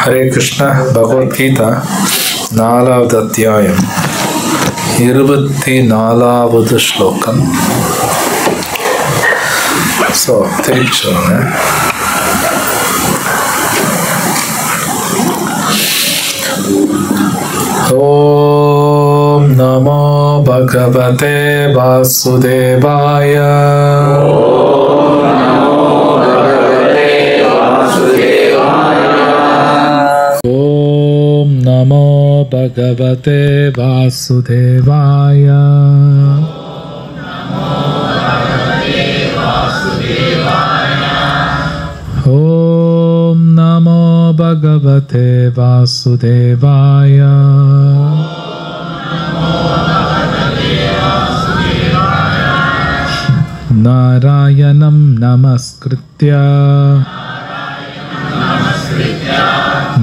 ஹரே கிருஷ்ண. பகவத்கீதா 4வது அத்தியாயம் 24வது ஸ்லோகம். திருப்பி சொல்லுங்க. ஓம் நமோ பகவதே வாசுதேவாய. ஓம் நமோ பகவதே வாசுதேவாய. ஓம் நமோ பகவதே வாசுதேவாய. நாராயணம் நமஸ்கிருத்ய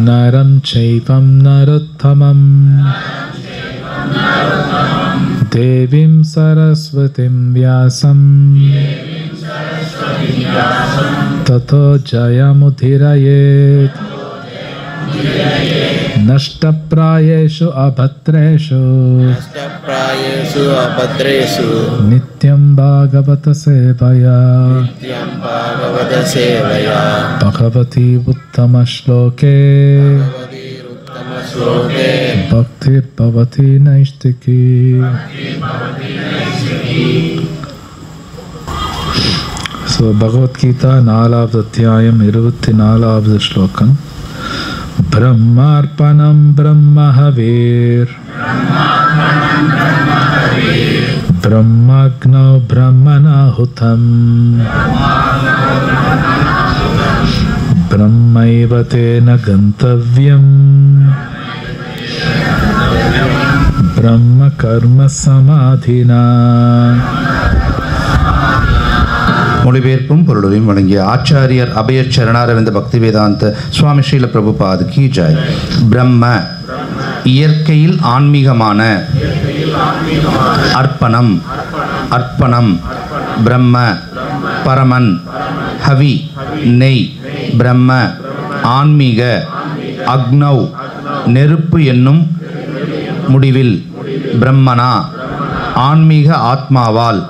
நரம் சைவம் நரோத்தமம் தேவீம் சரஸ்வதிம் வியாசம் ததோ ஜயமுதிரயேத். நஷ்டப்ராயேஷு அபத்ரேஷு நித்யம் பாகவத சேவயா பகவதி உத்தம ஸ்லோகே பக்திர் பவதி நைஷ்டிகி. பகவத்கீதா 4வது அத்தியாயம் 24வது ஸ்லோகம். பிரம்மார்ப்பணம் பிரம்மஹவேர் பிரம்மக்னோ பிரம்மணாஹுதம் பிரம்மைவ தேன கந்தவ்யம் பிரம்ம கர்ம சமாதினா. மொழிபெயர்ப்பும் பொருளையும் வழங்கிய ஆச்சாரியர் அபய சரணாரவிந்த பக்தி வேதாந்த சுவாமி ஸ்ரீல பிரபுபாத் கி ஜாய். பிரம்ம இயற்கையில் ஆன்மீகமான, அர்ப்பணம் அர்ப்பணம், பிரம்ம பரமன், ஹவி நெய், பிரம்ம ஆன்மீக, அக்னௌ நெருப்பு என்னும் முடிவில், பிரம்மனா ஆன்மீக ஆத்மாவால்,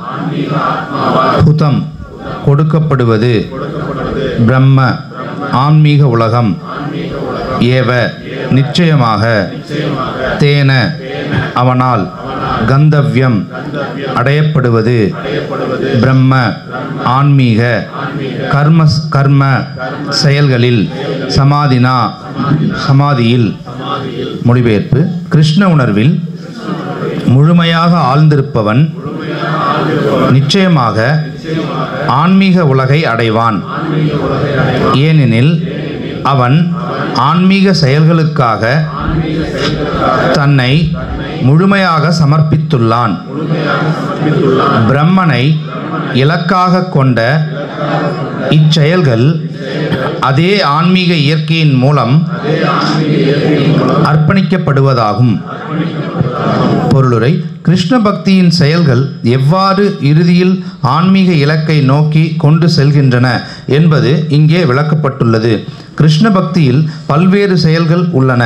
ஹுதம் கொடுக்கப்படுவது, பிரம்ம ஆன்மீக உலகம், ஏவ நிச்சயமாக, தேன அவனால், கந்தவ்யம் அடையப்படுவது, பிரம்ம ஆன்மீக, கர்ம செயல்களில், சமாதினா சமாதியில். மொழிபெயர்ப்பு. கிருஷ்ண உணர்வில் முழுமையாக ஆழ்ந்திருப்பவன் நிச்சயமாக ஆன்மீக உலகை அடைவான். ஏனெனில் அவன் ஆன்மீக செயல்களுக்காக தன்னை முழுமையாக சமர்ப்பித்துள்ளான். பிரம்மனை இலக்காக கொண்ட இச்செயல்கள் அதே ஆன்மீக இயற்கையின் மூலம் அர்ப்பணிக்கப்படுவதாகும். பொருளுரை. கிருஷ்ண பக்தியின் செயல்கள் எவ்வாறு இறுதியில் ஆன்மீக இலக்கை நோக்கி கொண்டு செல்கின்றன என்பது இங்கே விளக்கப்பட்டுள்ளது. கிருஷ்ண பக்தியில் பல்வேறு செயல்கள் உள்ளன.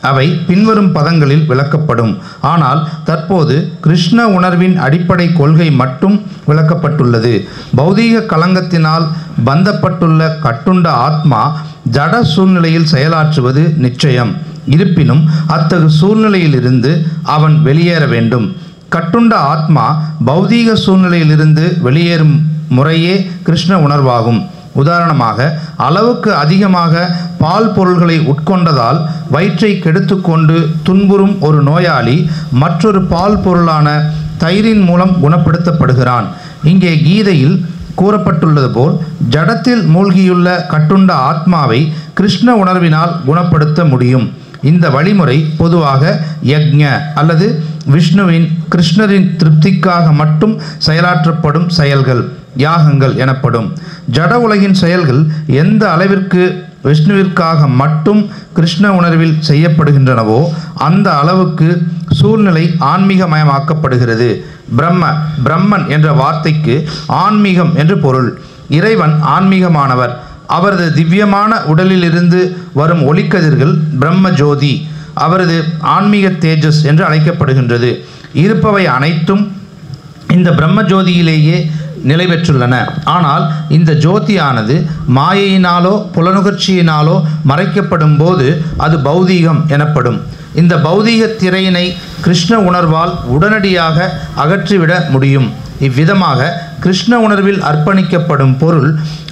அவை பின்வரும் பதங்களில் விளக்கப்படும். ஆனால் தற்போது கிருஷ்ண உணர்வின் அடிப்படை கொள்கை மட்டும் விளக்கப்பட்டுள்ளது. பௌதீக களங்கத்தினால் பந்தப்பட்டுள்ள கட்டுண்ட ஆத்மா ஜட சூழ்நிலையில் செயலாற்றுவது நிச்சயம். இருப்பினும் அத்தகு சூழ்நிலையிலிருந்து அவன் வெளியேற வேண்டும். கட்டுண்ட ஆத்மா பௌதீக சூழ்நிலையிலிருந்து வெளியேறும் முறையே கிருஷ்ண உணர்வாகும். உதாரணமாக, அளவுக்கு அதிகமாக பால் பொருள்களை உட்கொண்டதால் வயிற்றை கெடுத்துக்கொண்டு துன்புறும் ஒரு நோயாளி மற்றொரு பால் பொருளான தயிரின் மூலம் குணப்படுத்தப்படுகிறான். இங்கே கீதையில் கூறப்பட்டுள்ளது போல் ஜடத்தில் மூழ்கியுள்ள கட்டுண்ட ஆத்மாவை கிருஷ்ண உணர்வினால் குணப்படுத்த முடியும். இந்த வழிமுறை பொதுவாக யக்ஞ அல்லது கிருஷ்ணரின் திருப்திக்காக மட்டும் செயலாற்றப்படும் செயல்கள், யாகங்கள் எனப்படும். ஜட உலகின் செயல்கள் எந்த அளவிற்கு விஷ்ணுவிற்காக மட்டும் கிருஷ்ண உணர்வில் செய்யப்படுகின்றனவோ அந்த அளவுக்கு சூழ்நிலை ஆன்மீகமயமாக்கப்படுகிறது. பிரம்மன் என்ற வார்த்தைக்கு ஆன்மீகம் என்று பொருள். இறைவன் ஆன்மீகமானவர். அவரது திவ்யமான உடலிலிருந்து வரும் ஒளிக்கதிர்கள் பிரம்ம ஜோதி, அவரது ஆன்மீக தேஜஸ் என்று அழைக்கப்படுகின்றது. இருப்பவை அனைத்தும் இந்த பிரம்ம ஜோதியிலேயே நிலை பெற்றுள்ளன. ஆனால் இந்த ஜோதியானது மாயையினாலோ புலனுகர்ச்சியினாலோ மறைக்கப்படும் போது அது பௌதீகம் எனப்படும். இந்த பௌதீக திரையினை கிருஷ்ண உணர்வால் உடனடியாக அகற்றிவிட முடியும். இவ்விதமாக கிருஷ்ண உணர்வில் அர்ப்பணிக்கப்படும் பொருள்,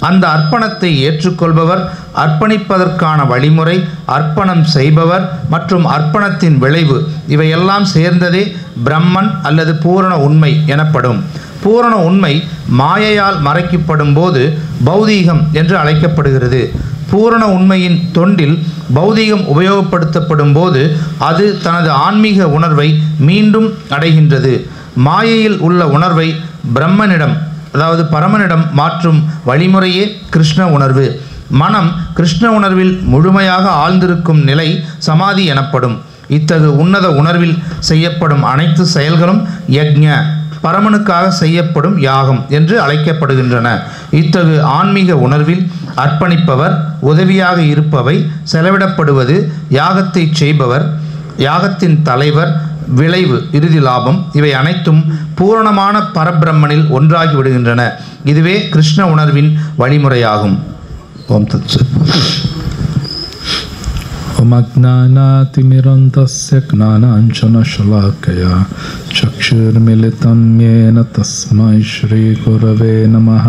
அந்த அர்ப்பணத்தை ஏற்றுக்கொள்பவர், அர்ப்பணிப்பதற்கான வழிமுறை, அர்ப்பணம் செய்பவர் மற்றும் அர்ப்பணத்தின் விளைவு இவையெல்லாம் சேர்ந்ததே பிரம்மன் அல்லது பூரண உண்மை எனப்படும். பூரண உண்மை மாயையால் மறைக்கப்படும் போது பௌதீகம் என்று அழைக்கப்படுகிறது. பூரண உண்மையின் தொண்டில் பௌதீகம் உபயோகப்படுத்தப்படும் போது அது தனது ஆன்மீக உணர்வை மீண்டும் அடைகின்றது. மாயையில் உள்ள உணர்வை பிரம்மனிடம், அதாவது பரமனிடம் மாற்றும் வழிமுறையே கிருஷ்ண உணர்வு. மனம் கிருஷ்ண உணர்வில் முழுமையாக ஆழ்ந்திருக்கும் நிலை சமாதி எனப்படும். இத்தகு உன்னத உணர்வில் செய்யப்படும் அனைத்து செயல்களும் யக்ஞ, பரமனுக்காக செய்யப்படும் யாகம் என்று அழைக்கப்படுகின்றன. இத்தகு ஆன்மீக உணர்வில் அர்ப்பணிப்பவர், உதவியாக இருப்பவை, செலவிடப்படுவது, யாகத்தை செய்பவர், யாகத்தின் தலைவர், விளைவு, இறுதி லாபம் இவை அனைத்தும் பூரணமான பரபிரம்மனில் ஒன்றாகி விடுகின்றன. இதுவே கிருஷ்ண உணர்வின் வழிமுறையாகும். ஓம் தத் சத். ஓம் அஜ்ஞானாதிமிரந்தஸ்ய ஞானாஞ்சனசலாக்கயா சக்ஷுர்மிலிதம் யேன தஸ்மை ஸ்ரீ குரவே நமः.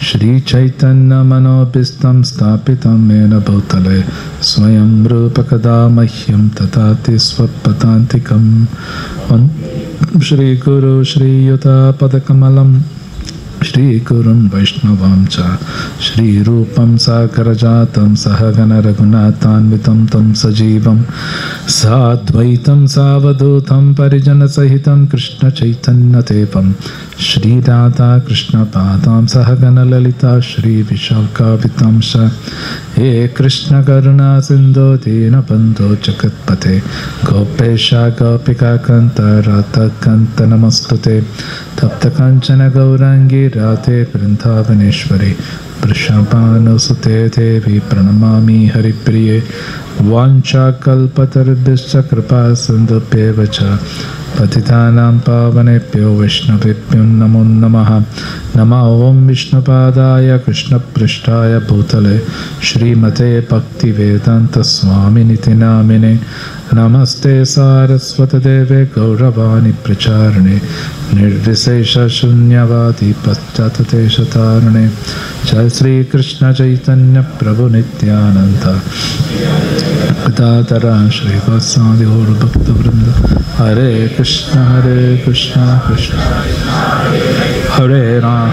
श्रीचैतन्यमनोभीष्टं स्थापितं येन भूतले स्वयं रूपकदा मह्यं ददाति स्वपदान्तिकं. श्रीगुरु श्रीयुतापदकमलं श्रीगुरुं वैष्णवां च श्रीरूपं सागरजातं सहगणरघुनाथान्वितं तं सजीवं साद्वैतं सावधूतं परिजनसहितं कृष्णचैतन्यदेवं श्रीराधा कृष्णपादां सहगणललिता श्रीविशाखावितां च. हे कृष्णकरुणा सिन्धो दीनबन्धो जगत्पते गोपेश गोपिकान्त राधाकान्त नमस्तुते. तप्तकाञ्चन गौराङ्गी राधे वृन्दावनेश्वरी वृषभानुसुते देवी प्रणमामि हरिप्रिये. वाञ्छाकल्पतरुभ्यश्च कृपा सिन्धुभ्येव च पतितानां पावनेभ्यो वैष्णवेभ्यो नमो नमः. नमः ओं विष्णुपादाय कृष्णपृष्ठाय भूतले श्रीमते भक्तिवेदान्तस्वामिनिति नामिने. नमस्ते सारस्वतदेवे गौरवाणी प्रचारिणे निर्विशेषशून्यवादी पश्चात्देशतारिणे. जय श्री कृष्ण चैतन्य प्रभु नित्यानंद गदाधर श्रीवासादि गौरभक्तवृंद. हरे कृष्ण कृष्ण हरे राम.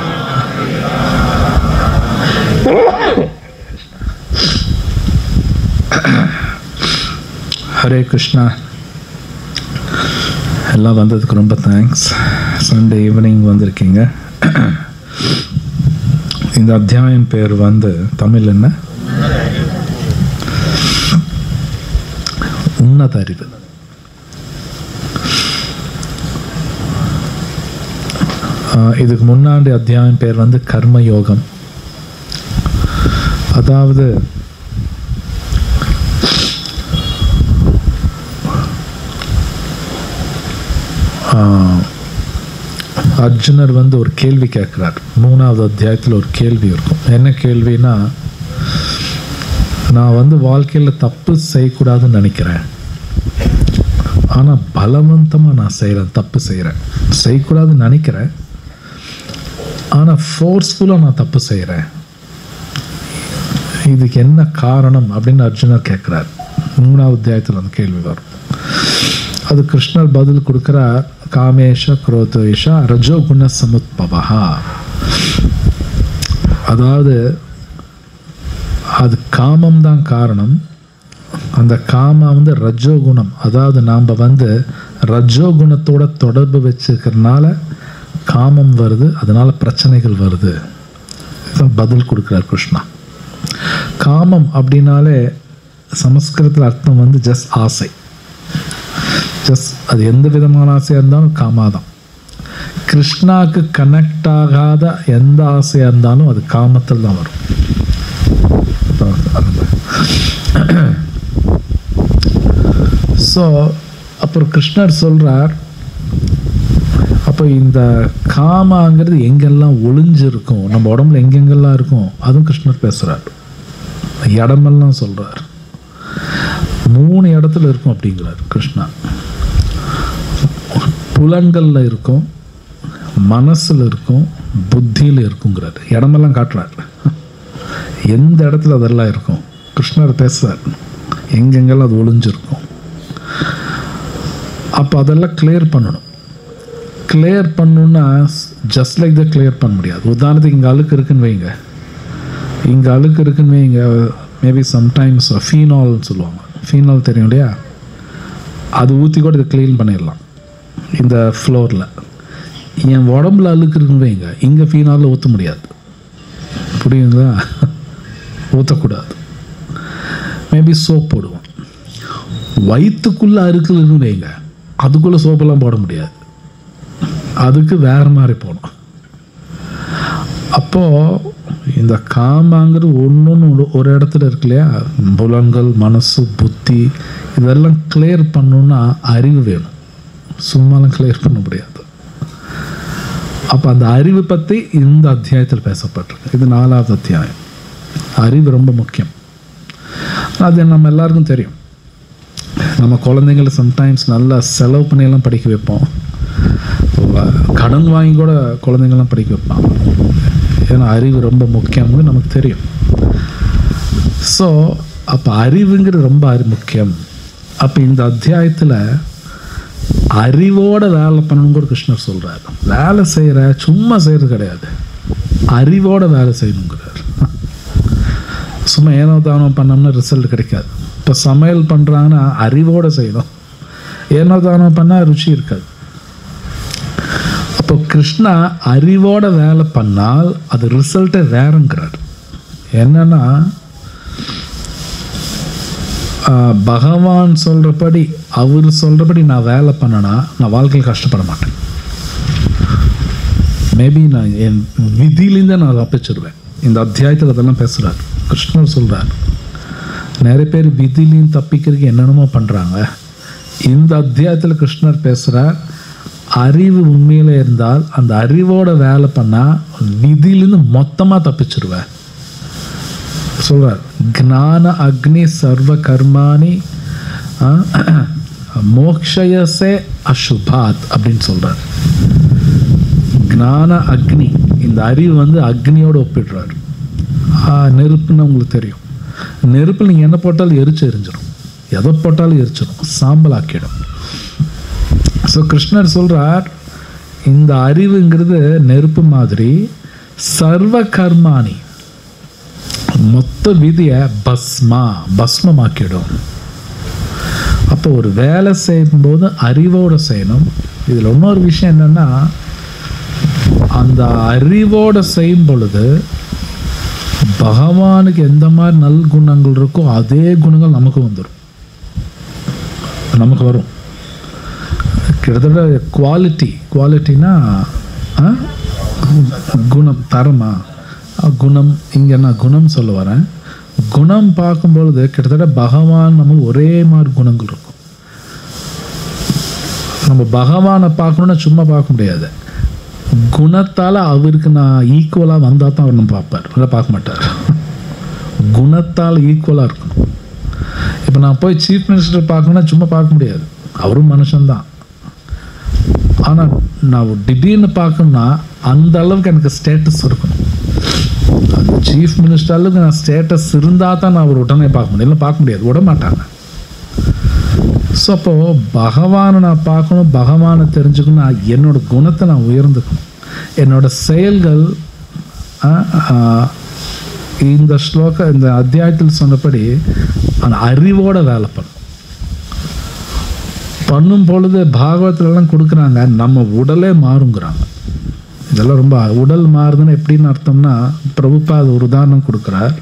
ஹரே கிருஷ்ணா. எல்லாம் வந்ததுக்கு ரொம்ப தேங்க்ஸ். சண்டே ஈவினிங் வந்திருக்கீங்க. இந்த அத்தியாயம் பேர் வந்து தமிழ் என்ன? உன்னத அறிவு. இதுக்கு முன்னாடி அத்தியாயம் பேர் வந்து கர்மயோகம். அதாவது அர்ஜுனர் வந்து ஒரு கேள்வி கேட்குறார். 3வது அத்தியாயத்தில் ஒரு கேள்வி இருக்கும். என்ன கேள்வினா, நான் வந்து வாழ்க்கையில் தப்பு செய்யக்கூடாதுன்னு நினைக்கிறேன், ஆனால் பலவந்தமாக நான் செய்கிறேன், தப்பு செய்யக்கூடாதுன்னு நினைக்கிறேன், ஆனால் ஃபோர்ஸ்ஃபுல்லாக நான் தப்பு செய்கிறேன். இதுக்கு என்ன காரணம் அப்படின்னு அர்ஜுனர் கேட்குறார். 3வது அத்தியாயத்தில் அந்த கேள்வி வரும். அது கிருஷ்ணர் பதில் கொடுக்குறார். காமேஷ குரோதேஷ ரஜோகுண சமுத்பவா. அதாவது அது காமம் தான் காரணம். அந்த காமம் வந்து ரஜோகுணம், அதாவது நாம் வந்து ரஜோகுணத்தோட தொடர்பு வச்சுக்கிறதுனால காமம் வருது, அதனால பிரச்சனைகள் வருது. இதுதான் பதில் கொடுக்குறார் கிருஷ்ணா. காமம் அப்படின்னாலே சமஸ்கிருதத்தில் அர்த்தம் வந்து ஜஸ்ட் ஆசை. அது எந்த விதமான ஆசையாக இருந்தாலும் காமாதான். கிருஷ்ணாவுக்கு கனெக்ட் ஆகாத எந்த ஆசையாக இருந்தாலும் அது காமத்தில் தான் வரும். ஸோ அப்புறம் கிருஷ்ணர் சொல்கிறார், அப்போ இந்த காமாங்கிறது எங்கெல்லாம் ஒளிஞ்சிருக்கும், நம்ம உடம்புல எங்கெங்கெல்லாம் இருக்கும், அதுவும் கிருஷ்ணர் பேசுகிறார். இடமெல்லாம் சொல்கிறார். 3 இடத்துல இருக்கும் அப்படிங்கிறார் கிருஷ்ணா. புலன்களில் இருக்கும், மனசில் இருக்கும், புத்தியில் இருக்குங்கிறார். இடமெல்லாம் காட்டுறார். எந்த இடத்துல அதெல்லாம் இருக்கும் கிருஷ்ணர் பேசுகிறார், எங்கெங்கெல்லாம் அது ஒளிஞ்சிருக்கும். அப்போ அதெல்லாம் கிளியர் பண்ணணும். கிளியர் பண்ணணுன்னா ஜஸ்ட் லைக் தான் கிளியர் பண்ண முடியாது. உதாரணத்துக்கு இங்கே அழுக்கு இருக்குன்னு வைங்க, இங்கே அழுக்கு இருக்குன்னு வைங்க, மேபி சம்டைம்ஸ் ஃபீனால்னு சொல்லுவாங்க. ஃபீனால் தெரியும் இல்லையா? அது ஊற்றி கூட இதை க்ளீன் பண்ணிடலாம். இந்த ஃப்ளோரில் என் உடம்புல அழுக்கு இருக்குன்னு வைங்க, இங்கே ஃபீனாலில் ஊற்ற முடியாது. புரியுங்களா? ஊற்றக்கூடாது. மேபி சோப் போடுவோம். வயிற்றுக்குள்ளே அழுக்கு இருக்குன்னு வைங்க, அதுக்குள்ளே சோப்பெல்லாம் போட முடியாது. அதுக்கு வேறு மாதிரி போகணும். அப்போது இந்த காமாங்கிறது ஒன்று ஒரு இடத்துல இருக்கு இல்லையா? புலன்கள், மனசு, புத்தி, இதெல்லாம் கிளியர் பண்ணணுன்னா அறிவு வேணும். சும்மாலாம் கிளியர் பண்ண முடியாது. அப்போ அந்த அறிவு பற்றி இந்த அத்தியாயத்தில் பேசப்பட்டிருக்கு. இது 4வது அத்தியாயம். அறிவு ரொம்ப முக்கியம். அது நம்ம எல்லாருக்கும் தெரியும். நம்ம குழந்தைங்களை சம்டைம்ஸ் நல்லா செலவு பண்ணியெல்லாம் படிக்க வைப்போம். கடன் வாங்கி கூட குழந்தைங்கள்லாம் படிக்க வைப்பாங்க. ஏன்னா அறிவு ரொம்ப முக்கியம்னு நமக்கு தெரியும். ஸோ அப்போ அறிவுங்கிறது ரொம்ப முக்கியம். அப்போ இந்த அத்தியாயத்தில் அறிவோட வேலை பண்ணணுங்கிற கிருஷ்ணர் சொல்கிறார். வேலை செய்கிற சும்மா செய்கிறது கிடையாது, அறிவோட வேலை செய்யணுங்கிறார். சும்மா ஏனோ தானோ பண்ணோம்னா ரிசல்ட் கிடைக்காது. இப்போ சமையல் பண்ணுறாங்கன்னா அறிவோடு செய்யணும். ஏனோ தானோ பண்ணால் ருச்சி இருக்காது. அப்போ கிருஷ்ணா அறிவோட வேலை பண்ணால் அது ரிசல்ட்டை வேறுங்கிறார். என்னன்னா பகவான் சொல்கிறபடி, அவர் சொல்கிறபடி நான் வேலை பண்ணனா நான் வாழ்க்கையில் கஷ்டப்பட மாட்டேன். மேபி நான் என் விதியிலேருந்தே நான் தப்பிச்சிடுவேன். இந்த அத்தியாயத்தில் அதெல்லாம் பேசுகிறார். கிருஷ்ணர் சொல்கிறார், நிறைய பேர் விதியிலையும் தப்பிக்கிறதுக்கு என்னென்னமோ பண்ணுறாங்க. இந்த அத்தியாயத்தில் கிருஷ்ணர் பேசுகிறார், அறிவு உண்மையில் இருந்தால் அந்த அறிவோட வேலை பண்ணால் விதியிலேருந்து மொத்தமாக தப்பிச்சிடுவேன் சொல்கிறார். ஞான அக்னி சர்வ கர்மானி மோக்ஷயசே அசுபாத் அப்படின்னு சொல்கிறார். ஞான அக்னி, இந்த அறிவு வந்து அக்னியோடு ஒப்பிடுறார். நெருப்புன்னு உங்களுக்கு தெரியும். நெருப்பில் நீங்கள் என்ன போட்டாலும் எரிஞ்சிடும், எதை போட்டாலும் எரிச்சிடும், சாம்பல் ஆக்கிடும். ஸோ கிருஷ்ணர் சொல்கிறார், இந்த அறிவுங்கிறது நெருப்பு மாதிரி, சர்வ கர்மானி மொத்த விதியை பஸ்மமாக்கிடும். அப்போ ஒரு வேலை செய்யும்போது அறிவோடு செய்யணும். இதில் இன்னொரு விஷயம் என்னென்னா, அந்த அறிவோடு செய்யும் பொழுது பகவானுக்கு எந்த மாதிரி நல்குணங்கள் இருக்கோ அதே குணங்கள் நமக்கு வந்துடும், நமக்கு வரும். கிட்டத்தட்ட குவாலிட்டினா குணம், தரமா, குணம். இங்கே நான் குணம் சொல்ல வரேன். குணம் பார்க்கும்பொழுது கிட்டத்தட்ட பகவான் நமக்கு ஒரே மாதிரி குணங்கள் இருக்கும். நம்ம பகவானை பார்க்கணுன்னா சும்மா பார்க்க முடியாது. குணத்தால் அவருக்கு நான் ஈக்குவலாக வந்தால் தான் அவர் நம்ம பார்ப்பார், இல்லை பார்க்க மாட்டார். குணத்தால் ஈக்குவலாக இருக்கணும். இப்போ நான் போய் சீஃப் மினிஸ்டர் பார்க்கணுன்னா சும்மா பார்க்க முடியாது, அவரும் மனுஷன்தான். ஆனால் நான் திடீர்னு பார்க்கணுன்னா அந்த அளவுக்கு எனக்கு ஸ்டேட்டஸ் இருக்கணும். அந்த சீஃப் மினிஸ்டர் அளவுக்கு நான் ஸ்டேட்டஸ் இருந்தால் தான் நான் அவர் உடனே பார்க்க முடியும், இல்லை பார்க்க முடியாது, விட மாட்டாங்க. ஸோ அப்போது பகவானை நான் பார்க்கணும், பகவானை தெரிஞ்சுக்கணும், நான் என்னோடய குணத்தை நான் உயர்ந்துக்கணும். என்னோடய செயல்கள் இந்த இந்த அத்தியாயத்தில் சொன்னபடி அந்த அறிவோடு வேலை பண்ணும் பொழுது பாகவத்திலலாம் கொடுக்குறாங்க, நம்ம உடலே மாறுங்கிறாங்க. இதெல்லாம் ரொம்ப உடல் மாறுதுன்னு எப்படின்னு அர்த்தம்னா, பிரபுபாத் ஒரு உதாரணம் கொடுக்குறார்.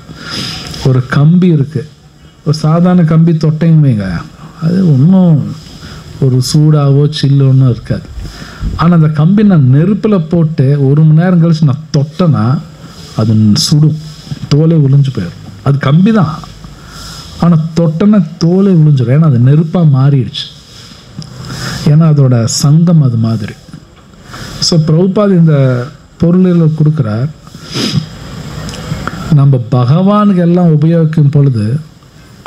ஒரு கம்பி இருக்குது, ஒரு சாதாரண கம்பி தொட்டையும் வைங்க, அது ஒன்றும் ஒரு சூடாவோ சில்லுன்னு இருக்காது. ஆனால் அந்த கம்பி நான் நெருப்பில் போட்டு 1 மணி நேரம் கழிச்சு நான் தொட்டேன்னா அது சுடும், தோலே உளிஞ்சு போயிடும். அது கம்பி தான், ஆனால் தொட்டனை தோலை விழுஞ்சிடும். ஏன்னா அது நெருப்பாக மாறிடுச்சு. ஏன்னா அதோட சங்கம் அது மாதிரி. ஸோ பிரபுபாத் இந்த பொருளில் கொடுக்குறார். நம்ம பகவானுக்கு எல்லாம் உபயோகிக்கும் பொழுது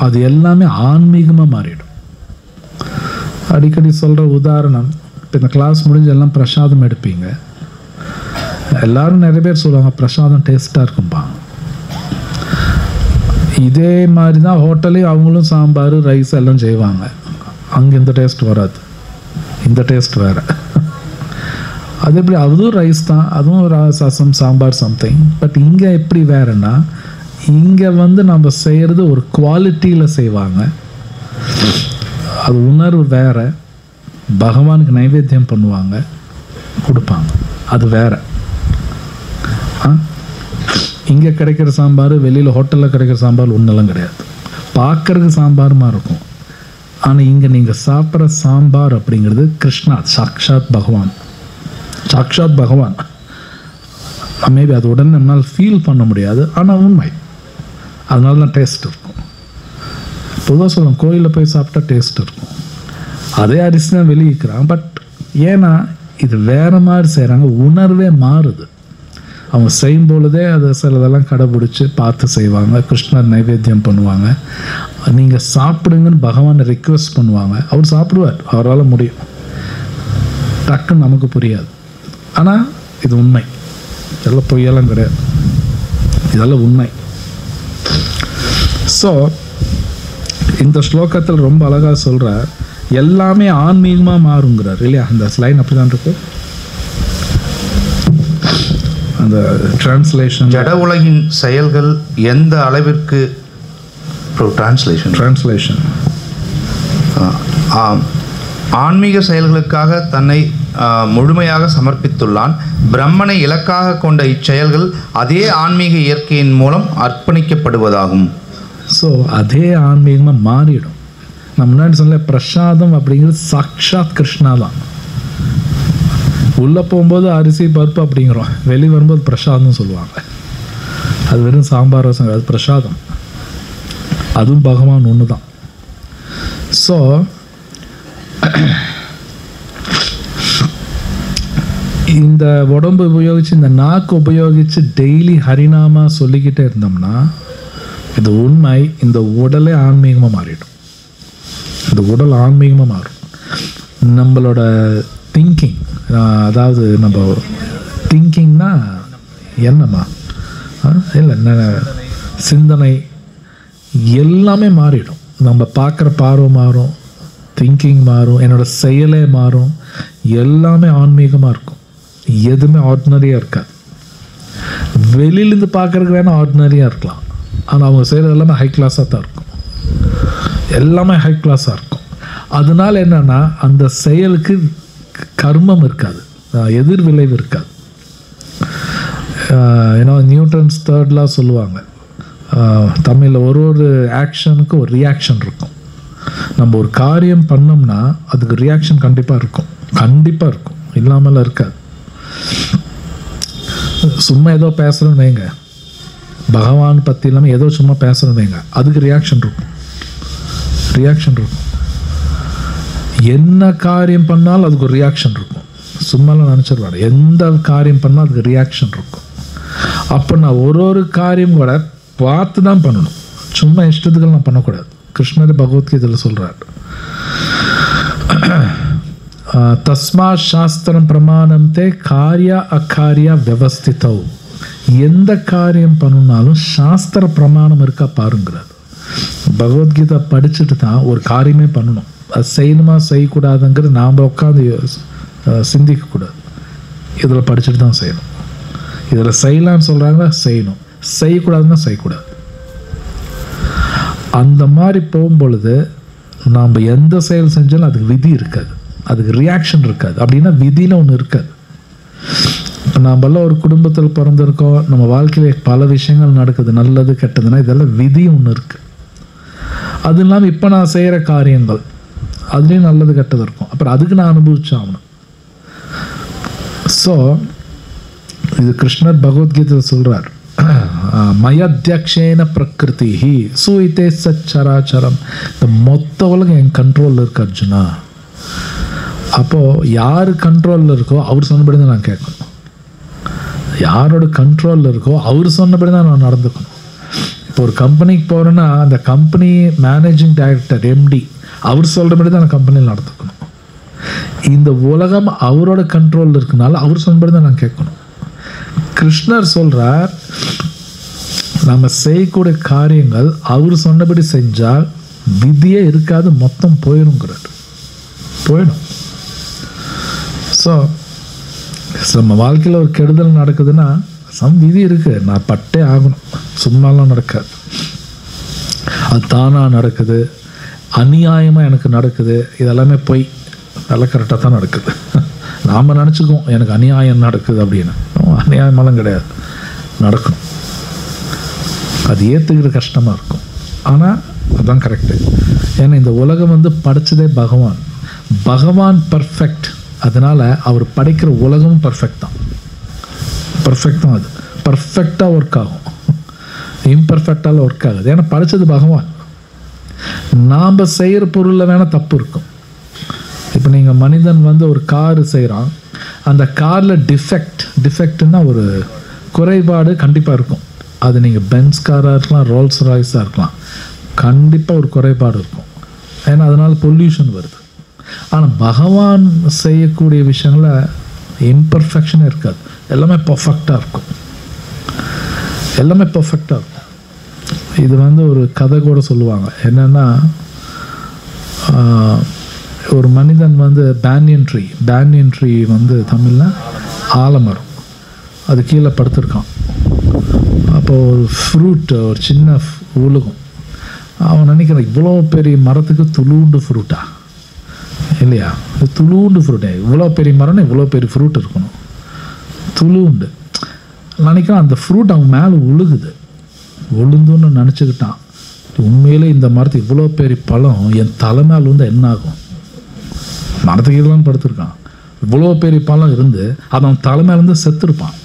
அது எல்லாமே ஆன்மீகமாக மாறிடும். அடிக்கடி சொல்கிற உதாரணம், இப்போ இந்த கிளாஸ் முடிஞ்சு எல்லாம் பிரசாதம் எடுப்பீங்க. எல்லாரும் நிறைய பேர் சொல்லுவாங்க பிரசாதம் டேஸ்ட்டாக இருக்கும்பா. இதே மாதிரி தான் ஹோட்டலையும் அவங்களும் சாம்பார் ரைஸ் எல்லாம் செய்வாங்க. அங்கே இந்த டேஸ்ட் வராது, இந்த டேஸ்ட் வேறு. அது எப்படி, அதுவும் ரைஸ் தான், அதுவும் ரசம் சாம்பார் சம்திங். பட் இங்கே எப்படி வேறுன்னா, இங்கே வந்து நம்ம செய்கிறது ஒரு குவாலிட்டியில் செய்வாங்க. அது உணர்வு வேறு. பகவானுக்கு நைவேத்தியம் பண்ணுவாங்க, கொடுப்பாங்க, அது வேறு. இங்கே கிடைக்கிற சாம்பார் வெளியில் ஹோட்டலில் கிடைக்கிற சாம்பார் ஒன்றெல்லாம் கிடையாது. பார்க்கறதுக்கு சாம்பாருமா இருக்கும், ஆனால் இங்கே நீங்கள் சாப்பிட்ற சாம்பார் அப்படிங்கிறது கிருஷ்ணா, சாக்ஷாத் பகவான். சாக்ஷாத் பகவான். மேபி அது உடனே நம்மளால் ஃபீல் பண்ண முடியாது, ஆனால் உண்மை. அதனால தான் டேஸ்ட் இருக்கும். பொதுவாக சொல்லுவோம் கோயிலில் போய் சாப்பிட்டா டேஸ்ட் இருக்கும். அதே அரிசி தான் வெளியிக்கிறான். பட் ஏன்னா இது வேறு மாதிரி செய்கிறாங்க, உணர்வே மாறுது. அவங்க செய்யும் பொழுதே அதை சிலதெல்லாம் கடைபிடிச்சி பார்த்து செய்வாங்க. கிருஷ்ணர் நைவேத்தியம் பண்ணுவாங்க. நீங்கள் சாப்பிடுங்கன்னு பகவானை ரிக்வெஸ்ட் பண்ணுவாங்க. அவர் சாப்பிடுவார், அவரால் முடியும். டக்குன்னு நமக்கு புரியாது, ஆனால் இது உண்மை. இதெல்லாம் பொய்யெல்லாம் கிடையாது, இதெல்லாம் உண்மை. ஸோ இந்த ஸ்லோகத்தில் ரொம்ப அழகாக சொல்கிறார், எல்லாமே ஆன்மீகமாக மாறுங்கிறார் இல்லையா? அந்த லைன் அப்படி தான் இருக்கு. அந்த டிரான்ஸ்லேஷன், ஜட உலகின் செயல்கள் எந்த அளவிற்கு டிரான்ஸ்லேஷன் ஆன்மீக செயல்களுக்காக தன்னை முழுமையாக சமர்ப்பித்துள்ளான். பிரம்மனை இலக்காக கொண்ட இச்செயல்கள் அதே ஆன்மீக இயற்கையின் மூலம் அர்ப்பணிக்கப்படுவதாகும். ஸோ அதே ஆன்மீகமாக மாறிடும். நான் முன்னாடி சொல்ல பிரசாதம் அப்படிங்கிறது சாக்ஷாத் கிருஷ்ணா தான். உள்ளே போகும்போது அரிசி பருப்பு அப்படிங்கிறோம், வெளியே வரும்போது பிரசாதம் சொல்லுவாங்க. அது வெறும் சாம்பார் ரசம், அது பிரசாதம். அதுவும் பகவான் ஒன்று தான். ஸோ இந்த உடம்பு உபயோகித்து, இந்த நாக்கு உபயோகித்து டெய்லி ஹரிநாமா சொல்லிக்கிட்டே இருந்தோம்னா இது உண்மை. இந்த உடலே ஆன்மீகமாக மாறிடும். இந்த உடல் ஆன்மீகமாக மாறும். நம்மளோட திங்கிங், அதாவது நம்ம திங்கிங்னா என்னம்மா இல்லை சிந்தனை எல்லாமே மாறிடும். நம்ம பார்க்குற பார்வை மாறும், திங்கிங் மாறும், என்னோடய செயலே மாறும். எல்லாமே ஆன்மீகமாக இருக்கும். எதுவுமே ஆர்டினரியாக இருக்காது. வெளியிலேருந்து பார்க்குறதுக்கு வேணால் ஆர்டினரியாக இருக்கலாம், ஆனால் அவங்க செய்கிறது எல்லாமே ஹை கிளாஸாக தான் இருக்கும். எல்லாமே ஹை கிளாஸாக இருக்கும். அதனால என்னென்னா அந்த செயலுக்கு கர்மம் இருக்காது, எதிர் விளைவு இருக்காது. ஏன்னா நியூட்டன்ஸ் தேர்ட் லா சொல்லுவாங்க தமிழில், ஒரு ஆக்ஷனுக்கு ஒரு ரியாக்ஷன் இருக்கும். நம்ம ஒரு காரியம் பண்ணோம்னா அதுக்கு ரியாக்ஷன் கண்டிப்பாக இருக்கும், கண்டிப்பாக இருக்கும், இல்லாமலாம் இருக்காது. சும்மா ஏதோ பேசுகிறோன்னு வைங்க, பகவான் பற்றி இல்லாமல் ஏதோ சும்மா பேசுகிறோன்னு வைங்க, அதுக்கு ரியாக்ஷன் இருக்கும், ரியாக்ஷன் இருக்கும். என்ன காரியம் பண்ணாலும் அதுக்கு ஒரு ரியாக்ஷன் இருக்கும். சும்மாலாம் நினச்சிருவாங்க, எந்த காரியம் பண்ணால் அதுக்கு ரியாக்ஷன் இருக்கும். அப்போ நான் ஒரு காரியம் கூட பார்த்து தான் பண்ணணும், சும்மா இஷ்டத்துக்கெல்லாம் பண்ணக்கூடாது. கிருஷ்ணர் பகவத்கீதையில் சொல்கிறார், தஸ்மா சாஸ்திரம் பிரமாணம்தே காரியா அக்காரியா வியவஸ்திதௌ. எந்த காரியம் பண்ணணும்னாலும் சாஸ்திர பிரமாணம் இருக்கா பாருங்கிறார். பகவத்கீதை படிச்சுட்டு தான் ஒரு காரியமே பண்ணணும். அது செய்யணுமா செய்யக்கூடாதுங்கிறது நாம் உட்காந்து சிந்திக்கக்கூடாது. இதில் படிச்சுட்டு தான் செய்யணும். இதில் செய்யலான்னு சொல்கிறாங்களா செய்யணும், செய்யக்கூடாதுன்னா செய்யக்கூடாது. அந்த மாதிரி போகும்பொழுது நாம் எந்த செயல் செஞ்சாலும் அதுக்கு விதி இருக்காது, அதுக்கு ரியாக்ஷன் இருக்காது. அப்படின்னா விதியில் ஒன்று இருக்காது. இப்போ நாமெல்லாம் ஒரு குடும்பத்தில் பிறந்திருக்கோம், நம்ம வாழ்க்கையில் பல விஷயங்கள் நடக்குது, நல்லது கெட்டதுன்னா இதெல்லாம் விதி ஒன்று இருக்குது. அது இல்லாமல் இப்போ நான் செய்கிற காரியங்கள் அதுலேயும் நல்லது கெட்டது இருக்கும். அப்புறம் அதுக்கு நான் அனுபவிச்சாகணும். ஸோ இது கிருஷ்ணர் பகவத்கீதை சொல்கிறார், மயத்தியக்ஷேன பிரகிருதி சூயித்தே சச்சராச்சரம். இந்த மொத்த உலகம் என் கண்ட்ரோலில் இருக்கு அர்ஜுனா. அப்போது யார் கண்ட்ரோலில் இருக்கோ அவர் சொன்னபடி தான் நான் கேட்கணும். யாரோட கண்ட்ரோலில் இருக்கோ அவர் சொன்னபடி தான் நான் நடந்துக்கணும். இப்போ ஒரு கம்பெனிக்கு போகிறேன்னா அந்த கம்பெனி மேனேஜிங் டைரக்டர் எம்டி அவர் சொல்கிறபடி தான் நான் கம்பெனியில் நடந்துக்கணும். இந்த உலகம் அவரோட கண்ட்ரோலில் இருக்கனால அவர் சொன்னபடி தான் நான் கேட்கணும். கிருஷ்ணர் சொல்கிறார், நம்ம செய்யக்கூடிய காரியங்கள் அவர் சொன்னபடி செஞ்சால் விதியே இருக்காது, மொத்தம் போயிடுங்கிறார். போயிடும். ஸோ நம்ம வாழ்க்கையில் ஒரு கெடுதல் நடக்குதுன்னா விதி இருக்குது, நான் பட்டே ஆகணும், சும்மாலாம் நடக்காது. அது தானாக நடக்குது, அநியாயமாக எனக்கு நடக்குது, இதெல்லாமே போய் அதெல்லாம் கரெக்டாக தான் நடக்குது. நாம் நினச்சிக்குவோம் எனக்கு அநியாயம் நடக்குது அப்படின்னு. அநியாயமெல்லாம் கிடையாது, நடக்கணும். அது ஏற்றுக்கிற கஷ்டமாக இருக்கும், ஆனால் அதுதான் கரெக்டு. ஏன்னா இந்த உலகம் படைச்சதே பகவான். பகவான் பர்ஃபெக்ட், அதனால் அவர் படைக்கிற உலகமும் பர்ஃபெக்ட் தான். பர்ஃபெக்ட் தான். அது பர்ஃபெக்டாக ஒர்க் ஆகும், இம்பர்ஃபெக்டால் ஒர்க் ஆகுது. ஏன்னா படைச்சது பகவான். நாம் செய்கிற பொருளில் வேணால் தப்பு இருக்கும். இப்போ நீங்கள் மனிதன் ஒரு காரு செய்கிறான், அந்த காரில் டிஃபெக்ட்னா ஒரு குறைபாடு கண்டிப்பாக இருக்கும். அது நீங்கள் பென்ஸ் காராக இருக்கலாம், ரோல்ஸ் ராய்ஸாக இருக்கலாம், கண்டிப்பாக ஒரு குறைபாடு இருக்கும். ஏன்னா அதனால் பொல்யூஷன் வருது. ஆனால் பகவான் செய்யக்கூடிய விஷயங்களில் இம்பர்ஃபெக்ஷனே இருக்காது, எல்லாமே பர்ஃபெக்டாக இருக்கும். எல்லாமே பர்ஃபெக்டாக இருக்கும். இது ஒரு கதை கூட சொல்லுவாங்க. என்னென்னா, ஒரு மனிதன் பேனியன் ட்ரீ தமிழில் ஆலமரம், அது கீழே படுத்திருக்கான். அப்போது ஒரு ஃப்ரூட், ஒரு சின்ன உலகம். அவன் நினைக்கிறான், இவ்வளோ பெரிய மரத்துக்கு துளூண்டு ஃப்ரூட்டா இல்லையா? துளூண்டு ஃப்ரூட்டே, இவ்வளோ பெரிய மரம்னா இவ்வளோ பெரிய ஃப்ரூட் இருக்கணும், துளூண்டு நினைக்கிறான். அந்த ஃப்ரூட் அவன் மேலே விழுந்துன்னு நினச்சிக்கிட்டான். உண்மையிலே இந்த மரத்துக்கு இவ்வளோ பெரிய பழம் என் தலை மேலே என்ன ஆகும்? மரத்துக்கு இதெல்லாம் படுத்திருக்கான், இவ்வளோ பெரிய பழம் இருந்து அது அவன் தலை மேலேருந்து செத்துருப்பான்.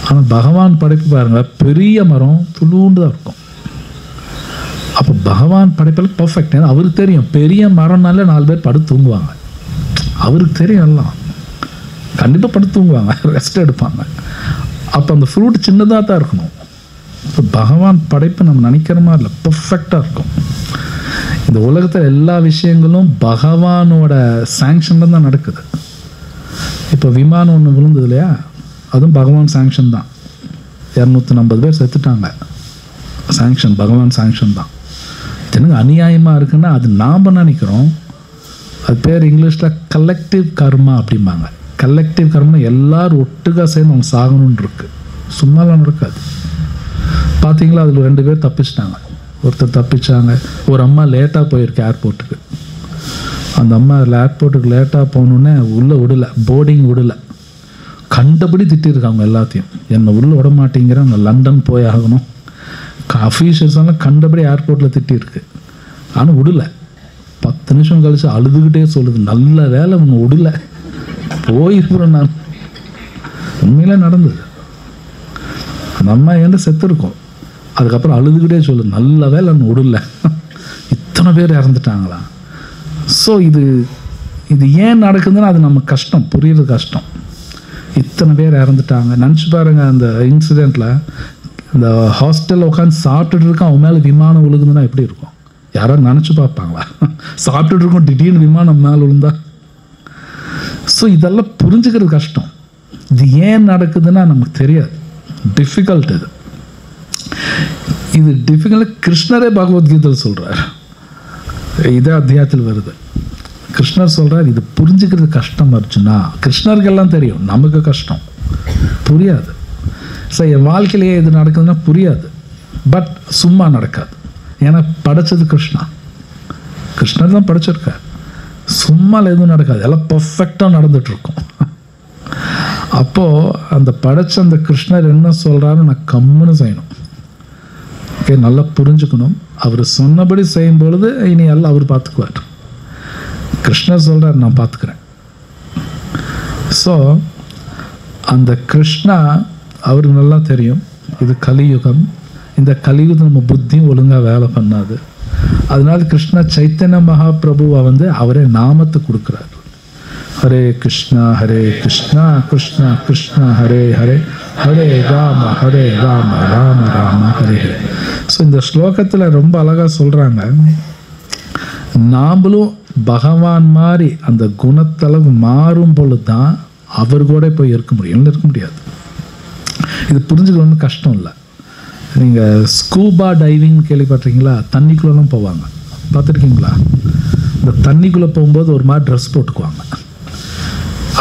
ஆனால் பகவான் படைப்பு பாருங்க, பெரிய மரம் துளூண்டு தான் இருக்கும். அப்போ பகவான் படைப்பில் பர்ஃபெக்ட். ஏன்னா அவருக்கு தெரியும் பெரிய மரம்னால 4 பேர் படுத்து தூங்குவாங்க. அவருக்கு தெரியும் எல்லாம், கண்டிப்பாக படுத்து தூங்குவாங்க, ரெஸ்ட் எடுப்பாங்க. அப்போ அந்த ஃப்ரூட் சின்னதாக தான் இருக்கணும். இப்போ பகவான் படைப்பு நம்ம நினைக்கிற மாதிரி இல்லை, பர்ஃபெக்டாக இருக்கும். இந்த உலகத்தில் எல்லா விஷயங்களும் பகவானோட சாங்ஷனில் தான் நடக்குது. இப்போ விமானம் ஒன்று விழுந்தது இல்லையா, அதுவும் பகவான் சாங்ஷன் தான். 250 பேர் செத்துட்டாங்க, சாங்ஷன், பகவான் சாங்ஷன் தான். எனக்கு அநியாயமாக இருக்குன்னா அது நாம் நினைக்கிறோம். அது பேர் இங்கிலீஷில் கலெக்டிவ் கர்மா அப்படிம்பாங்க. கலெக்டிவ் கர்மா எல்லாரும் ஒட்டுக்காக சேர்ந்து அவங்க சாகணும்னு இருக்குது, சும்மாலாம் இருக்காது. பார்த்தீங்களா, அதில் 2 பேர் தப்பிச்சிட்டாங்க. ஒருத்தர் தப்பிச்சாங்க. ஒரு அம்மா லேட்டாக போயிருக்கு ஏர்போர்ட்டுக்கு. அந்த அம்மா ஏர்போர்ட்டுக்கு லேட்டாக போகணுன்னே உள்ளே விடலை, போர்டிங் விடலை. கண்டபடி திட்டிருக்காங்க எல்லாத்தையும், என்னை உள்ளே விட மாட்டேங்கிறேன், நான் லண்டன் போய் ஆகணும். அஃபீஷியல்ஸ் எல்லாம் கண்டபடி ஏர்போர்ட்டில் திட்டிருக்கு. ஆனால் விடலை. 10 நிமிஷம் கழிச்சு அழுதுகிட்டே சொல்லுது, நல்ல வேலை ஒன்று விடலை, போயிருக்கிறேன் நான். உண்மையிலே நடந்தது. அந்த அம்மா ஏன்ட்டு செத்துருக்கோம். அதுக்கப்புறம் அழுதுகிட்டே சொல்லுது, நல்ல வேலை ஒன்று விடலை, இத்தனை பேர் இறந்துட்டாங்களா. ஸோ இது ஏன் நடக்குதுன்னு அது நமக்கு கஷ்டம், புரியுறது கஷ்டம். இத்தனை பேர் இறந்துட்டாங்க நினச்சி பாருங்க. அந்த இன்சிடெண்ட்டில் அந்த ஹாஸ்டலில் உட்காந்து சாப்பிட்டுட்டு இருக்கோம், அவன் மேலே விமானம் விழுகுதுன்னா எப்படி இருக்கும்? யாராவது நினச்சி பார்ப்பாங்களா? சாப்பிட்டுட்டு இருக்கோம், திடீர்னு விமானம் மேலே விழுந்தா. ஸோ இதெல்லாம் புரிஞ்சுக்கிறது கஷ்டம். இது ஏன் நடக்குதுன்னா நமக்கு தெரியாது, டிஃபிகல்ட். இது டிஃபிகல்ட். கிருஷ்ணரே பகவத்கீதையில் சொல்கிறார், இதே அத்தியாயத்தில் வருது. கிருஷ்ணர் சொல்கிறார், இது புரிஞ்சுக்கிறது கஷ்டம் அர்ஜுனா. கிருஷ்ணருக்கெல்லாம் தெரியும், நமக்கு கஷ்டம், புரியாது. ஸோ என் வாழ்க்கையிலேயே இது நடக்குதுன்னா புரியாது, பட் சும்மா நடக்காது. ஏன்னா படைச்சது கிருஷ்ணர் தான் படைச்சிருக்கார். சும்மா எதுவும் நடக்காது, எல்லாம் பர்ஃபெக்டாக நடந்துகிட்ருக்கும். அப்போது அந்த படைச்ச அந்த கிருஷ்ணர் என்ன சொல்கிறாரு, நான் கம்முன்னு செய்யணும். ஓகே, நல்லா புரிஞ்சுக்கணும். அவர் சொன்னபடி செய்யும் பொழுது இனி எல்லாம் அவர் பார்த்துக்குவார். கிருஷ்ணர் சொல்கிறார், நான் பார்த்துக்கிறேன். ஸோ அந்த கிருஷ்ணா அவருக்கு நல்லா தெரியும், இது கலியுகம். இந்த கலியுகம் நம்ம புத்தியும் ஒழுங்காக வேலை பண்ணாது. அதனால கிருஷ்ணா சைத்தன்ய மகாபிரபுவை வந்து அவரே நாமத்தை கொடுக்குறாரு. ஹரே கிருஷ்ணா கிருஷ்ணா கிருஷ்ணா ஹரே ஹரே, ஹரே ராம ராம ராம ஹரே ஹரே. ஸோ இந்த ஸ்லோகத்தில் ரொம்ப அழகாக சொல்கிறாங்க, நாமளும் பகவான் மாதிரி அந்த குணத்தளவு மாறும் பொழுது தான் அவர் கூட போய் இருக்க முடியும், இருக்க முடியாது. இது புரிஞ்சுக்கணும்னு கஷ்டம் இல்லை. நீங்கள் ஸ்கூபா டைவிங் கேள்விப்பட்டிருக்கீங்களா? தண்ணிக்குள்ளெல்லாம் போவாங்க, பார்த்துருக்கீங்களா? இந்த தண்ணிக்குள்ளே போகும்போது ஒரு மாதிரி ட்ரெஸ் போட்டுக்குவாங்க.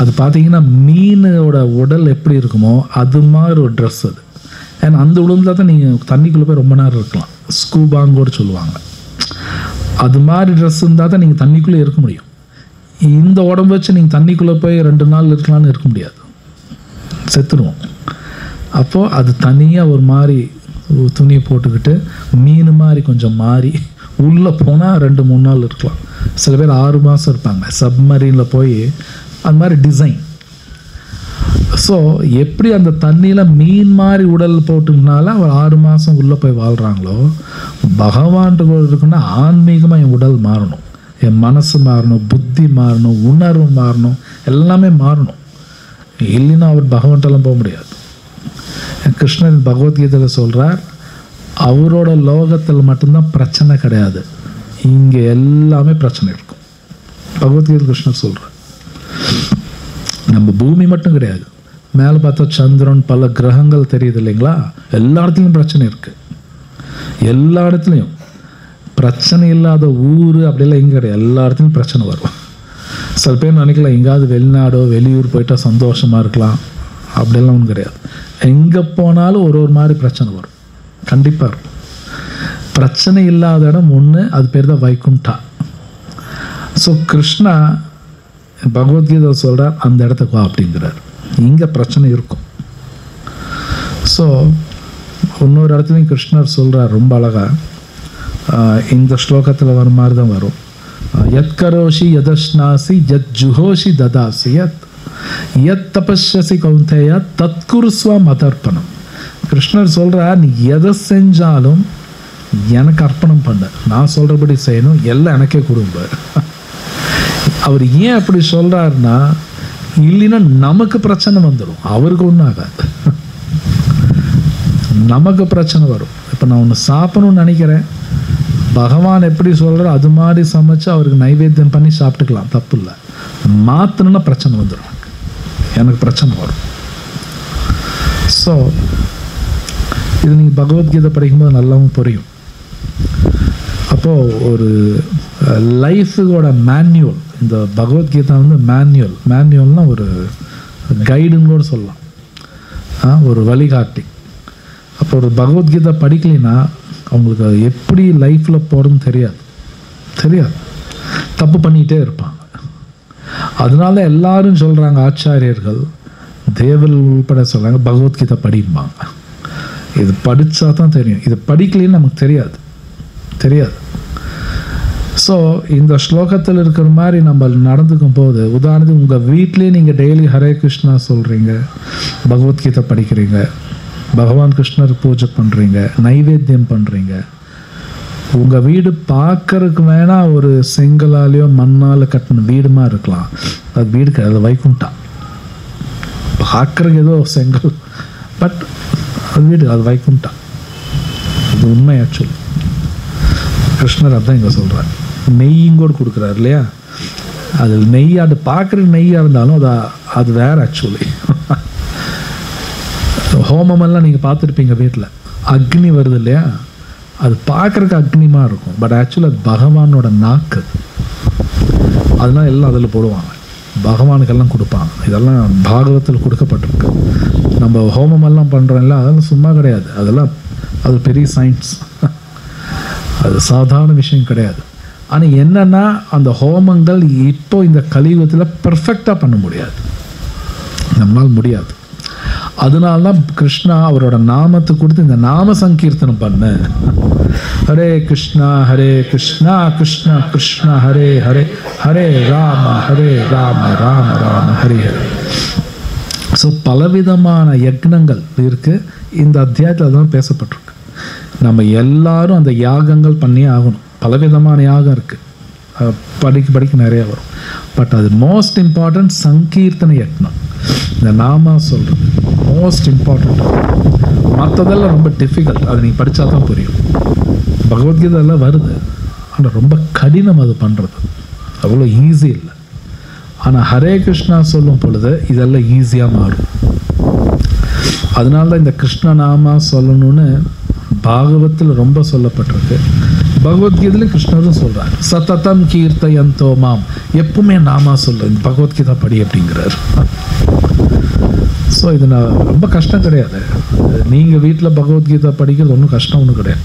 அது பார்த்தீங்கன்னா மீனோட உடல் எப்படி இருக்குமோ அது மாதிரி ஒரு ட்ரெஸ் அது. ஏன்னா அந்த உடம்புல தான் நீங்கள் தண்ணிக்குள்ளே போய் ரொம்ப நேரம் இருக்கலாம், ஸ்கூபான்னு கூட சொல்லுவாங்க. அது மாதிரி ட்ரெஸ் இருந்தால் தான் நீங்கள் தண்ணிக்குள்ளே இருக்க முடியும். இந்த உடம்பு வச்சு நீங்கள் தண்ணிக்குள்ளே போய் 2 நாள் இருக்கலாம்னு இருக்க முடியாது, செத்துருவோம். அப்போது அது தனியாக ஒரு மாதிரி துணியை போட்டுக்கிட்டு மீன் மாதிரி கொஞ்சம் மாறி உள்ளே போனால் 2-3 நாள் இருக்கலாம். சில பேர் 6 மாதம் இருப்பாங்க சப்மரீனில் போய், அது மாதிரி டிசைன். ஸோ எப்படி அந்த தண்ணியில் மீன் மாதிரி உடல் போட்டுனால அவர் 6 மாதம் உள்ளே போய் வாழ்கிறாங்களோ, பகவான்ட்டு இருக்குன்னா ஆன்மீகமாக என் உடல் மாறணும், என் மனசு மாறணும், புத்தி மாறணும், உணர்வு மாறணும், எல்லாமே மாறணும். இல்லைன்னா அவர் பகவான்ட்டெல்லாம் போக முடியாது. கிருஷ்ணன் பகவத்கீதையில் சொல்கிறார், அவரோட லோகத்தில் மட்டும்தான் பிரச்சனை கிடையாது, இங்கே எல்லாமே பிரச்சனை இருக்கும். பகவத்கீதை கிருஷ்ணர் சொல்கிறார். நம்ம பூமி மட்டும் கிடையாது, மேலே பார்த்தா சந்திரன், பல கிரகங்கள் தெரியுது இல்லைங்களா? எல்லா இடத்துலையும் பிரச்சனை இருக்குது. எல்லா இடத்துலையும் பிரச்சனை இல்லாத ஊர் அப்படிலாம் எங்கே கிடையாது, எல்லா இடத்துலையும் பிரச்சனை வரும். சில பேர் நினைக்கலாம் எங்கேயாவது வெளிநாடோ வெளியூர் போயிட்டால் சந்தோஷமாக இருக்கலாம், அப்படிலாம் ஒன்றும் கிடையாது. எங்கே போனாலும் ஒரு மாதிரி பிரச்சனை வரும், கண்டிப்பாக இருக்கும். பிரச்சனை இல்லாத இடம் ஒன்று, அது பேர் தான் வைகுண்டா. ஸோ கிருஷ்ணா பகவத்கீதை சொல்கிறார், அந்த இடத்துக்கு வா அப்படிங்கிறார். இங்கே பிரச்சனை இருக்கும். ஸோ இன்னொரு இடத்துலையும் கிருஷ்ணர் சொல்கிறார் ரொம்ப அழகாக, இந்த ஸ்லோகத்தில் வர மாதிரி தான் வரும். யத் கரோஷி யதஷ்னாசி யத் ஜுஹோஷி ததாசி யத் தபஸ்யசி கௌந்தேய தத்குருஸ்வ மதர்ப்பணம். கிருஷ்ணர் சொல்கிறார், நீ எதை செஞ்சாலும் எனக்கு அர்ப்பணம் பண்ண, நான் சொல்கிறபடி செய்யணும், எல்லாம் எனக்கே கொடுப்பார். அவர் ஏன் அப்படி சொல்கிறாருன்னா, இல்லைன்னா நமக்கு பிரச்சனை வந்துடும், அவருக்கு ஒன்றும் ஆகாது, நமக்கு பிரச்சனை வரும். இப்போ நான் ஒன்று சாப்பிடணும்னு நினைக்கிறேன், பகவான் எப்படி சொல்கிறார் அது மாதிரி சமைச்சு அவருக்கு நைவேத்தியம் பண்ணி சாப்பிட்டுக்கலாம், தப்பு இல்லை. மாற்றணுன்னா பிரச்சனை வந்துடும், எனக்கு பிரச்சனை வரும். ஸோ இது நீங்கள் பகவத்கீதை படிக்கும்போது நல்லாவும் புரியும். அப்போது ஒரு லைஃபோட மேன்யூவல், இந்த பகவத்கீதா வந்து மேன்யூவல்னால் ஒரு கைடுன்னு கூட சொல்லலாம், ஒரு வழிகாட்டி. அப்போ ஒரு பகவத்கீதா படிக்கலைன்னா அவங்களுக்கு எப்படி லைஃப்பில் போகிறதுன்னு தெரியாது, தப்பு பண்ணிகிட்டே இருப்பாங்க. அதனால எல்லாரும் சொல்கிறாங்க, ஆச்சாரியர்கள் தேவல் உள்பட சொல்கிறாங்க, பகவத்கீதை படிப்பாங்க. இது படித்தா தான் தெரியும், இது படிக்கலைன்னு நமக்கு தெரியாது. ஸோ இந்த ஸ்லோகத்தில் இருக்கிற மாதிரி நம்ம நடந்துக்கும் போது, உதாரணத்துக்கு உங்கள் வீட்லேயே நீங்கள் டெய்லி ஹரே கிருஷ்ணா சொல்கிறீங்க, பகவத்கீதை படிக்கிறீங்க, பகவான் கிருஷ்ணர் பூஜை பண்ணுறீங்க, நைவேத்தியம் பண்ணுறீங்க. உங்கள் வீடு பார்க்கறதுக்கு வேணால் ஒரு செங்கலாலேயோ மண்ணால் கட்டின வீடுமா இருக்கலாம், அது வீடு கிடையாது, வைகுண்டா. பார்க்குறதுக்கு ஏதோ செங்கல், பட் அது வீடு, அது வைகுண்டா. இது உண்மை. ஆக்சுவலி கிருஷ்ணர் அதான் இங்கே சொல்கிறார். நெய்யும் கூட கொடுக்குறாரு இல்லையா? அது நெய், அது பார்க்குறதுக்கு நெய்யாக இருந்தாலும் அது வேறு. ஆக்சுவலி ஹோமமெல்லாம் நீங்கள் பார்த்துருப்பீங்க, வீட்டில் அக்னி வருது இல்லையா? அது பார்க்குறதுக்கு அக்னிமாக இருக்கும், பட் ஆக்சுவலி அது பகவானோட நாக்கு. அதனால எல்லாம் அதில் போடுவாங்க, பகவானுக்கெல்லாம் கொடுப்பாங்க. இதெல்லாம் பாகவத்தில் கொடுக்கப்பட்டிருக்கு. நம்ம ஹோமமெல்லாம் பண்ணுறோம்ல, அதெல்லாம் சும்மா கிடையாது, அது பெரிய சயின்ஸ், அது சாதாரண விஷயம் கிடையாது. ஆனால் என்னென்னா, அந்த ஹோமங்கள் இப்போ இந்த கலியுகத்தில் பர்ஃபெக்டாக பண்ண முடியாது, நம்மளால் முடியாது. அதனால தான் கிருஷ்ணா அவரோட நாமத்தை கொடுத்து இந்த நாம சங்கீர்த்தனம் பண்ண, ஹரே கிருஷ்ணா கிருஷ்ணா கிருஷ்ணா ஹரே ஹரே, ஹரே ராம ராம ராம ஹரே ஹரே. ஸோ பலவிதமான யக்னங்கள் இருக்குது. இந்த அத்தியாயத்தில் தான் பேசப்பட்டிருக்கு. நம்ம எல்லாரும் அந்த யாகங்கள் பண்ணியே ஆகணும். பலவிதமான யாகம் இருக்குது, படிக்க நிறையா வரும். பட் அது மோஸ்ட் இம்பார்ட்டன்ட் சங்கீர்த்தனை யக்னம், இந்த நாமா சொல்கிறது மோஸ்ட் இம்பார்ட்டண்ட். மற்றதெல்லாம் ரொம்ப டிஃபிகல்ட், அதை நீங்கள் படித்தா தான் புரியும். பகவத்கீதை எல்லாம் வருது, ஆனால் ரொம்ப கடினம் அது பண்ணுறது, அவ்வளோ ஈஸி இல்லை. ஆனால் ஹரே கிருஷ்ணா சொல்லும் பொழுது இதெல்லாம் ஈஸியாக மாறும். அதனால தான் இந்த கிருஷ்ணநாமா சொல்லணும்னு பாகவத்தில் ரொம்ப சொல்லப்பட்டிருக்கு. பகவத்கீதையில் கிருஷ்ணரும் சொல்கிறார், சததம் கீர்த்தயந்தோ மாம், எப்பவுமே நாமா சொல்ல இந்த பகவத்கீதா படி அப்படிங்கிறார். ஸோ இது நான் ரொம்ப கஷ்டம் கிடையாது. நீங்கள் வீட்டில் பகவத்கீதா படிக்கிறது ஒன்றும் கஷ்டம் ஒன்றும் கிடையாது.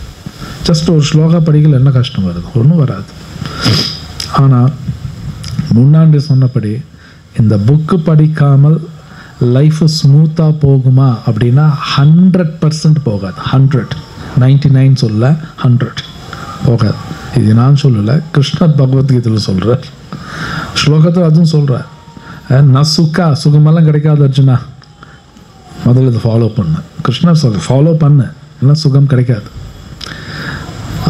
ஜஸ்ட் ஒரு ஸ்லோகா படிக்கல என்ன கஷ்டம் வருது? ஒன்றும் வராது. ஆனால் முன்னாடி சொன்னபடி இந்த புக்கு படிக்காமல் லைஃபு ஸ்மூத்தாக போகுமா அப்படின்னா 100% போகாது. 99 சொல்ல 100 போகாது. இது நான் சொல்லலை, கிருஷ்ணர் பகவத்கீதையில் சொல்கிறார். ஸ்லோகத்தில் அதுவும் சொல்கிறார், நான் சுகமெல்லாம் கிடைக்காது அர்ஜுனா, முதல்ல இதை ஃபாலோ பண்ணு. கிருஷ்ணர் ஃபாலோ பண்ணு, எல்லாம் சுகம் கிடைக்காது.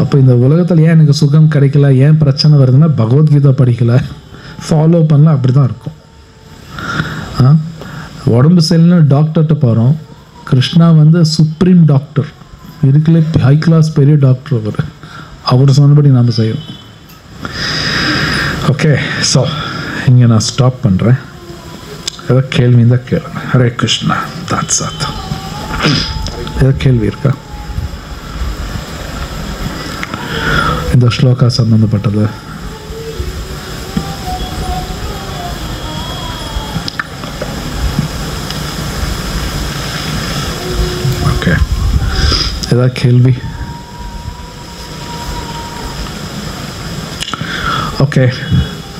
அப்போ இந்த உலகத்தில் ஏன் எனக்கு சுகம் கிடைக்கல, ஏன் பிரச்சனை வருதுன்னா பகவத்கீதை படிக்கலை, ஃபாலோ பண்ணல, அப்படி தான் இருக்கும். உடம்பு சரியில்லைன்னு டாக்டர்கிட்ட போகிறோம். கிருஷ்ணா சுப்ரீம் டாக்டர், இதுக்குள்ளே ஹை கிளாஸ் பெரிய டாக்டர். அவர் சொன்னபடி நாம் செய்யணும். ஓகே, ஸோ இங்கே நான் ஸ்டாப் பண்ணுறேன். ஏதோ கேள்வி இருந்தால் கேளுங்க. ஹரே கிருஷ்ணா. தாட்ஸ் ஆத். ஏதோ கேள்வி இருக்கா இந்த ஸ்லோகா சம்பந்தப்பட்டது? ஓகே, ஏதாவது கேள்வி? ओके,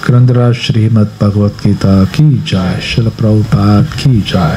ग्रंथराज श्रीमद् भगवत गीता की जय, श्रील प्रभुपाद की जय।